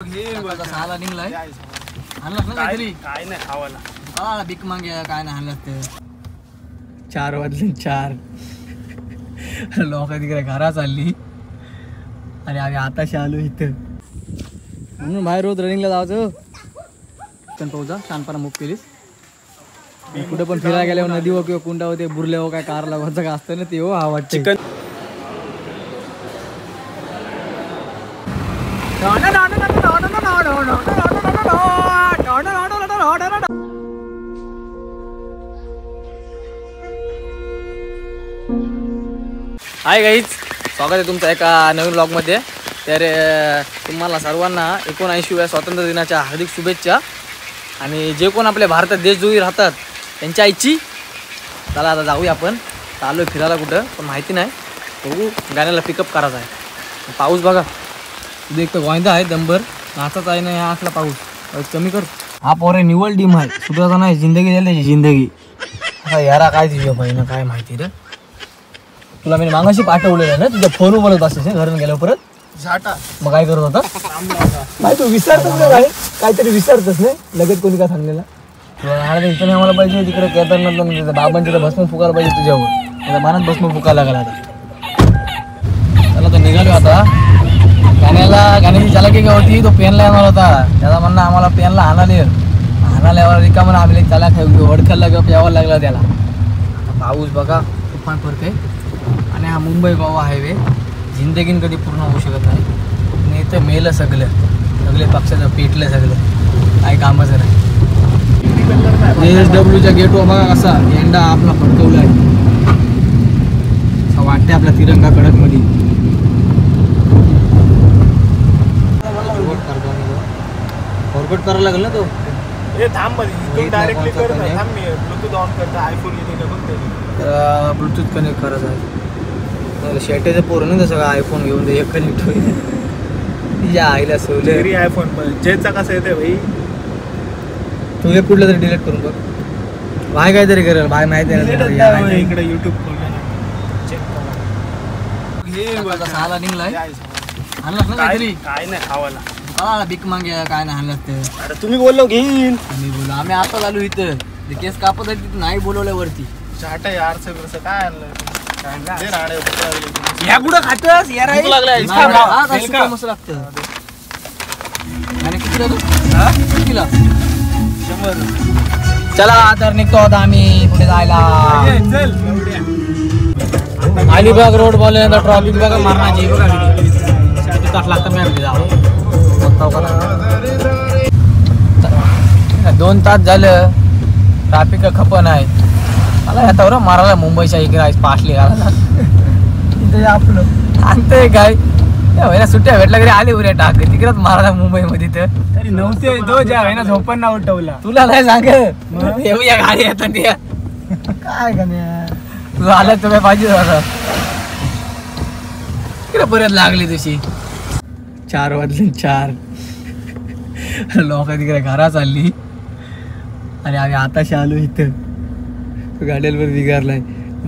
सहाला निघलाय आणलास ना काहीतरी काय नाही खावायला हा भीक मागे काय नाही आणलास ते 4 वाजले 4 लोक तिकडे घरा चालली आणि आम्ही आताशी आलो इथं म्हणून बाहेर रोज रनिंगला जायचं पण पाहू जा शानपणा मुक केलीस कुठे पण फिरायला गेल्यावर नदीवर किंवा कुंडावर ते बुरल्यावर काय कार लावायचं का असतं ना ते हो आवडतं चिकन हाय गाईज स्वागत आहे तुमचं एका नवीन व्लॉगमध्ये तर तुम्हाला सर्वांना 79व्या स्वातंत्र्य दिनाच्या हार्दिक शुभेच्छा आणि जे कोण आपल्या भारतात देशद्रोही राहतात त्यांच्या आईची चला आता जाऊया आपण चालू आहे फिरायला कुठं पण माहिती नाही बघू गाण्याला पिकअप करायचं आहे पाऊस बघा तुझं एक तर गोंदा आहे दंबर नाचाच आहे ना हा असला पाऊस कमी कर हा पोरे निवड डीम आहे सुधाचा नाही जिंदगी द्यायला त्याची जिंदगी आता यारा काय तुझ्या बहिणं काय माहिती रे तुला मी मागाशी पाठवलेलं ना तुझ्या फोनवर बोलत असतेस घरून गेल्यावर परत झाटा मग काय करत होता नाही तू विसरतच नाही काहीतरी विसरतच नाही लगेच कोणी काय सांगलेला इथं नाही आम्हाला पाहिजे तिकडे केदारनाथ बाबांच्या तर भस्म फुकायला पाहिजे तुझ्यावर आता मनात भस्म फुकायला लागला आता चला तर निघालो आता गाण्याची चालकी काय होती तो पेनला येणार होता त्याचा म्हणणं आम्हाला पेनला हाणाल्यावर रिकामं आम्ही त्याला वडखलला किंवा प्यावं लागला त्याला पाऊस बघा तुफान पडते आणि हा मुंबई गोवा हायवे जिंदगीन कधी पूर्ण होऊ शकत नाही आणि इथं मेलं सगळे पक्षाचं पेटलं सगळं काय कामच नाही JSW गेटवर बघा कसा झेंडा आपला फडकवला आहे असं वाटते आपला तिरंगा कडक मध्ये फॉरवर्ड करायला लागेल ना तो डायरेक्टली ब्लूटूथ कनेक्ट करायचं आहे शेटेचं पोरं ना तसं आयफोन घेऊन दे एक कनेक्ट होईल या आईला सोले आयफोन जेचा कसं येते भाई तू एक कुठलं तरी डिलीट करून बघ भाई काहीतरी करेल भाई माहिती आहे इकडे युट्यूब खोललं सहाला निघलाय आणलास ना काहीतरी काय नाही खावायला हा भीक मागे काय नाही आणलास ते अरे तुम्ही बोललो घेईन आम्ही बोललो आम्ही आता आलो इथं केस कापत आहे तिथं नाही बोलवल्या वरती चाटा यार सगळं काय आणलं या कुठं खातस या मस्त लागतं आणि कितीला 100 चला तर निघतो आता आम्ही पुढे जायला अलिबाग रोड बोलल्यानंतर ट्रॉफिक बघा मारण्याची बघा किती तास लागतं मॅम जावं 2 तास झालं ट्रॅफिक खपन आहे मला येतं बरं मारायला मुंबईच्या इकडे पाठली घालायला तिथे आपलं आणतंय काय त्या सुट्ट्या भेटल्या घरी आले उऱ्या टाक तिकडेच मारायला मुंबईमध्ये तर तरी नव्हते तो ज्या ना झोपण ना उठवला तुला नाही सांग येऊया गाडी येतात त्या काय का तुझं आलं तर काय पाहिजे आता तिकडे परत लागली तुझी 4 वाजले 4 लोक तिकडे घरा चालली आणि आम्ही आताशी आलो इथं गाड्यांवर बिगारलाय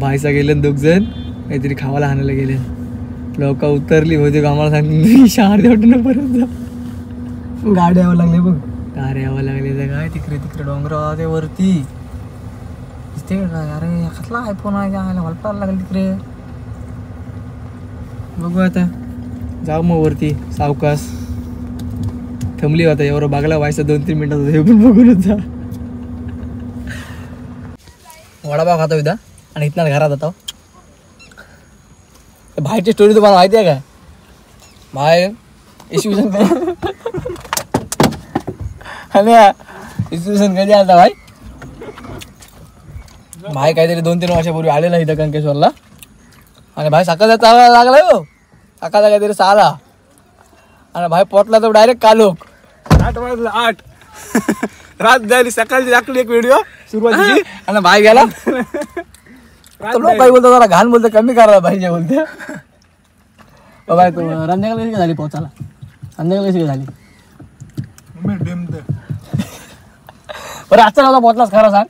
भाईसा गेले 2 जण काहीतरी खावायला आणायला गेले लोक उतरली होते आम्हाला सांगते शहर देवटनं परत जा गाड्या यावं लागले बघ गाड्या यावं लागले तर काय तिकडे डोंगर ते वरती दिसते काय अरे कसला आयफोन आहे हलपायला लागेल तिकडे बघू आता जाऊ मग वरती सावकाश थांबली होता एवढं बागला व्हायचं 2-3 मिनिटात हे पण बघूनच जा वडापाव खातो इथं आणि इथनं घरात जातो बाहेरची स्टोरी तुम्हाला माहिती आहे काय बाहेर इसवी सन कधी आलता भाई काहीतरी 2-3 वर्षापूर्वी आलेला इथं कंकेश्वरला आणि भाई सकाळचा लागलाय हो सकाळचा काहीतरी 6ला आणि भाई पोटला तर डायरेक्ट कालोख 8 वाजला 8 रात झाली सकाळची टाकली एक व्हिडिओ सुरुवातीची आणि भाई गेला लोक बोलतो जरा घाण बोलतो कमी करायला पाहिजे बोलते बाय तू संध्याकाळी कशी झाली पोचायला संध्याकाळी कशी झाली बरं आजचा नव्हता पोचलास खरं सांग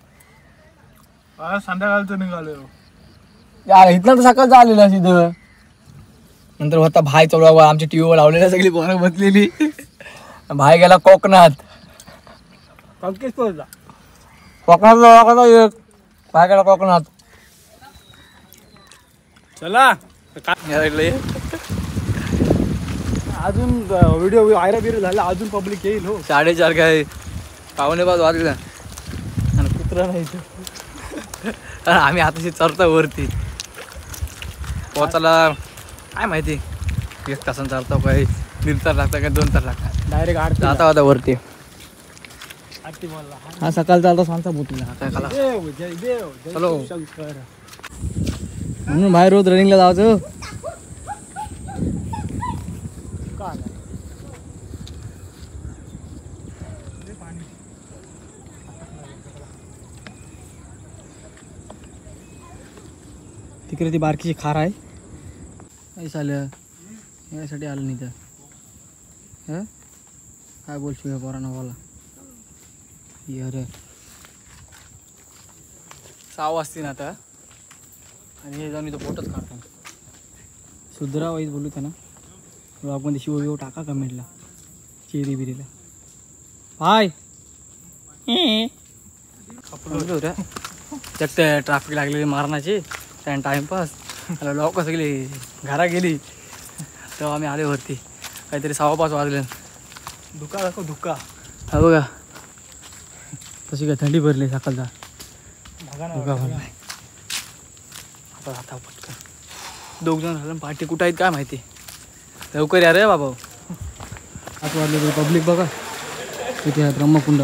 संध्याकाळचं निघालो यार इथनं तर सकाळचं आलेलं तिथं नंतर होता भाई चौडा आमच्या टीव्हीवर लावलेल्या सगळी पोरं बसलेली भाई गेला कोकणात. कोकणात भाई गेला कोकणात. चला अजून व्हिडिओ व्हायरल बिर झाला अजून पब्लिक येईल हो. 4:30 काय 4:45 वाजले आणि कुत्रा नाही इथं. आम्ही आताशी चरतो वरती पोचायला काय माहिती 1 तासांचा चरतो काय 1.5 तास लागतात काय 2 तास लागतात. डायरेक्ट आरती आता होता वरती. आरती बोलला. हा सकाळ चालतो सांगता बोटीला काय खाला देव जय देव जय हॅलो. शंकर. म्हणून बाहेर रोज रनिंगला जायचं. का तिकडे ती बारकीची खार आहे. काही चाललं यासाठी आलं नाही तर काय बोलशील या पोरांना बोला. अरे 6 वाजतील आता आणि हे जाऊन इथं पोटच काढतो. सुधरा वाईज बोलू त्यांना ब्लॉगमध्ये शिव विव टाका कमेंटला चेरी बिरीला. हाय त्यात ट्रॅफिक लागलेली मारण्याची त्यानं टाइमपास लोक सगळी घरा गेली तेव्हा आम्ही आले वरती. काहीतरी 5:15 वाजले. धुका दाखव धुका. हा बघा तशी काय थंडी भरली सकाळचा. धुका भरलाय. आता जाता पटकन 2 जण झालं. पार्टी कुठं आहेत काय माहिती. लवकर या रे बाबा. 8 वाजले पब्लिक बघा तिथे आहे ब्रह्मकुंड.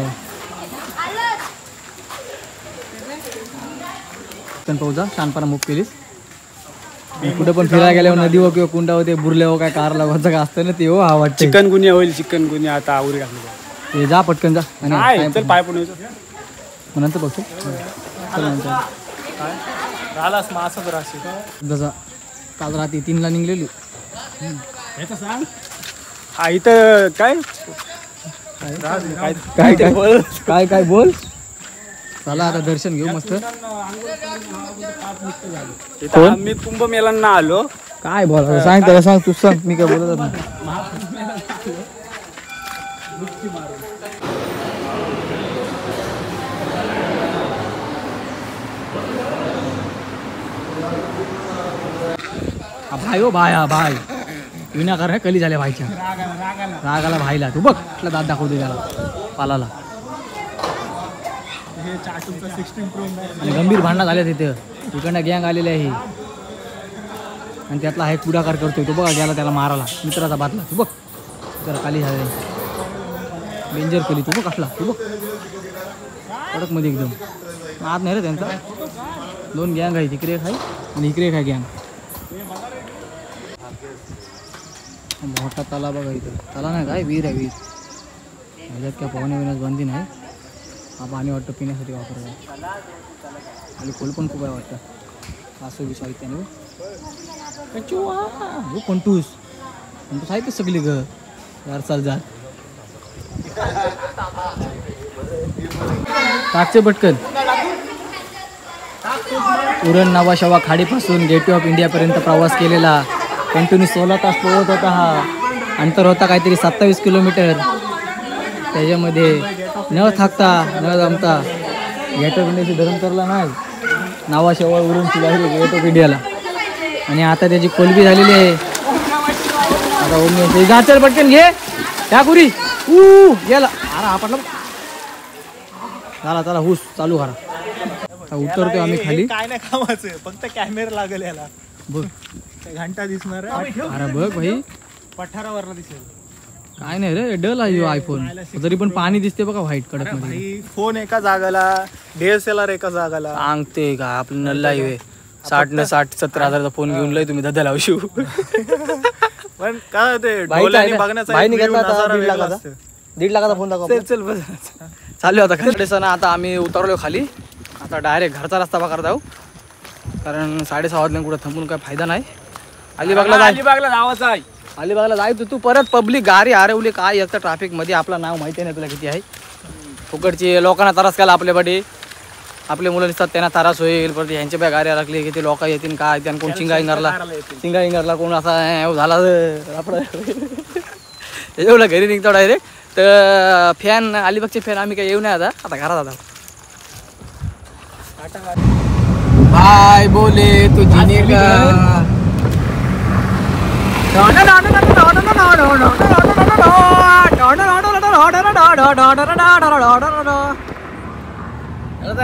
पाहू जा शानपणा मुक केलीस. कुठे पण फिरायला गेल्यावर नदी हो किंवा कुंडा होते बुरले हो काय कारला होतं का असतं ना ते हो. हा वाटतं चिकनगुनिया होईल. चिकनगुनिया आता आवरी घालून ते जा पटकन जा आणि चल पाय पण नंतर बघतो. झालास मग असं तर असेल. जसा काल रात्री 3ला निघलेली. ह्याचं सांग. हा इथं काय काय काय बोल काय काय बोल. चला आता दर्शन घेऊ मस्त. इथं मी कुंभमेळ्यांना आलो. काय बोला सांग त्याला सांग तू सांग मी काय बोलत नाही. भाई हो भाई. हा भाई विनाकार आहे कली झाल्या भाईच्या रागाला भाईला. तू बघ कुठला दात दाखवते त्याला पालाला. आणि गंभीर भांडणं झाले तिथे. इकडनं गँग आलेली आहे आणि त्यातला हा एक पुढाकार करतोय. तो बघा गेला त्याला मारायला मित्राचा बातला. तू बघ जरा खाली झाले डेंजर केली. तू बघ असला तू बघ कडक मध्ये एकदम आत नाही रे त्यांचा. 2 गँग आहे तिकडे एक आहे आणि इकडे एक आहे गँग. मोठा तला बघा इथं. तला नाही काय विहीर आहे विहीर. ह्याच्यात काय पोहण्या बिण्यास बंदी नाही. हा पाणी वाटतं पिण्यासाठी वापरतो. आणि खोल पण खूप आहे वाटतं. असं विषय त्याने हो पंटूस पंटूस आहे ते सगळी ग यार. चाल जा टाकचे पटकन. उरण नवाशवा खाडीपासून गेटवे ऑफ इंडियापर्यंत प्रवास केलेला. कंटिन्यू 16 तास पोहत होता. हा अंतर होता काहीतरी 27 किलोमीटर. त्याच्यामध्ये न थाकता न जमता गेट ऑफ इंडियाची धरण करला नाही. नावाशेवळ उरूनची बाहेर गेट ऑफ इंडियाला. आणि आता त्याची कोलबी झालेली आहे. आता जाचर पटकन घे त्या कुरी गेला. अरे आपटला झाला चला हुस चालू करा. आता उतरतो आम्ही खाली. काय नाही कामाचं फक्त कॅमेरा लागेल याला. बघ घंटा दिसणार. अरे बघ भाई पठारावरला दिसेल. काय नाही रे डल आहे आयफोन. तरी पण पाणी दिसते बघा व्हाईट कडक मध्ये. फोन एका जागाला DSLR एका जागाला. सांगते का आपलं नल्ला आहे 60-70 हजाराचा फोन घेऊन लय तुम्ही धदा लावू शिव. पण काय ते डोळ्यांनी बघण्याचा 1.5 लाखाचा फोन दाखव. चल बस चालू आता खाली. आता आम्ही उतरलो खाली. आता डायरेक्ट घरचा रस्ता पकडत जाऊ कारण 6:30 वाजले कुठं थांबून काय फायदा नाही. अलिबागला जावाचं आहे. अलिबागला जायचं तू परत पब्लिक गाडी हरवली काय एक तर ट्रॅफिक मध्ये. आपलं नाव माहिती नाही तुला किती आहे. फुकटची लोकांना त्रास केला आपल्याकडे. आपले मुलं दिसतात त्यांना त्रास होईल. परत ह्यांच्या बाय गाड्या लागली किती लोक येतील काय. त्यांना कोण चिंगाईंगरला कोण असा झाला आपलं त्याच्यामुळे घरी निघतो डायरेक्ट. तर फॅन अलिबागचे फॅन आम्ही काही येऊ नाही आता घरात आता भाई बोले तू जीने का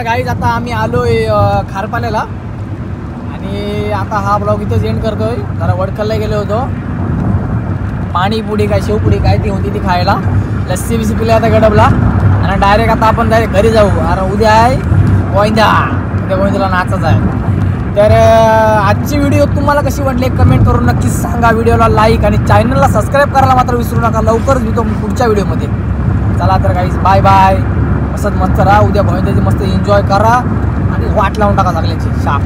गाईज आता आम्ही आलोय खारपाल्याला आणि आता हा ब्लॉग इथंच एंड करतोय. जरा वडखलला गेलो होतो, पाणीपुडी काय शेवपुडी काय ती होती ती खायला, लस्सी बिस्सी पिली आता गडबला आणि डायरेक्ट आता आपण डायरेक्ट घरी जाऊ. अरे उद्या आहे गोविंदा, उद्या गोविंदाला नाचच आहे. तर आजची व्हिडिओ तुम्हाला कशी वाटली कमेंट करून नक्कीच सांगा. व्हिडिओला लाईक आणि चॅनलला सबस्क्राईब करायला मात्र विसरू नका. लवकरच भेटू पुढच्या व्हिडिओमध्ये. चला तर गाईज बाय बाय. असंच मस्त राहा. उद्या गोविंदाची मस्त एन्जॉय करा आणि वाट लावून टाका सगळ्यांची शाप.